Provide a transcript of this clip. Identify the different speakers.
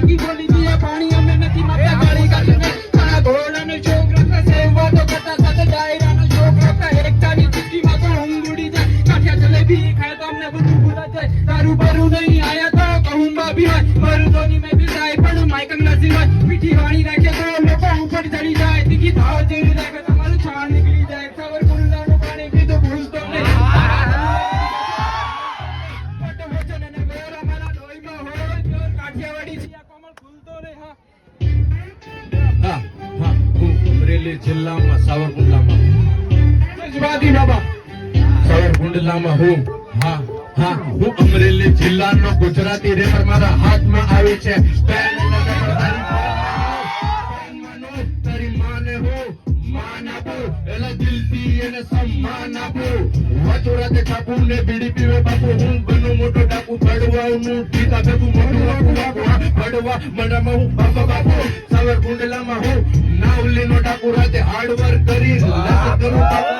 Speaker 1: તીખી ગોળી દિયા પાણી અમે નથી માતા ગાળી ગાળીને આ ઘોડાનો છોકરા સેવા તો કરતા સાથે ડાયરાનો છોકરા એકતાની ચીક્કીમાં તો ઊંઘુડી જાય કાઠિયા જલેબી ખાય તો અમને બધું ભૂલા જાય તારું બરું નહીં આયા તો કહું બાબી હોય મરુદોની મેં બી જાય પણ માયકમ નસી હોય મીઠી વાણી રાખે તો લોકો ઉપર ચડી જાય તીખી ધાવ જેવી રાખે તમારું છાણ નીકળી જાય સવાર કુંડાનું પાણી પીધું ભૂલતો નહીં
Speaker 2: જિલ્લામાં સાવરકુંડલામાં
Speaker 1: જવાદી બાબા
Speaker 2: સાવરકુંડલામાં હું અમરેલી જિલ્લાનો ગુજરાતી રેપર મારા હાથમાં આવી છે તારી માને હું માન આપું એલા દિલથી એને સન્માન આપું વાચોરાતે છાપું ને બીડી પીવે બાપુ હું બનું મોટો ડાકુ પડવાનું ટીકા ભેગું મોટું આપું પડવા મંડામાં હું બાપુ સાવરકુંડલામાં હું નાવલીનો ડાકુ રાતે હાર્ડવર્ક કરી કરું બાપુ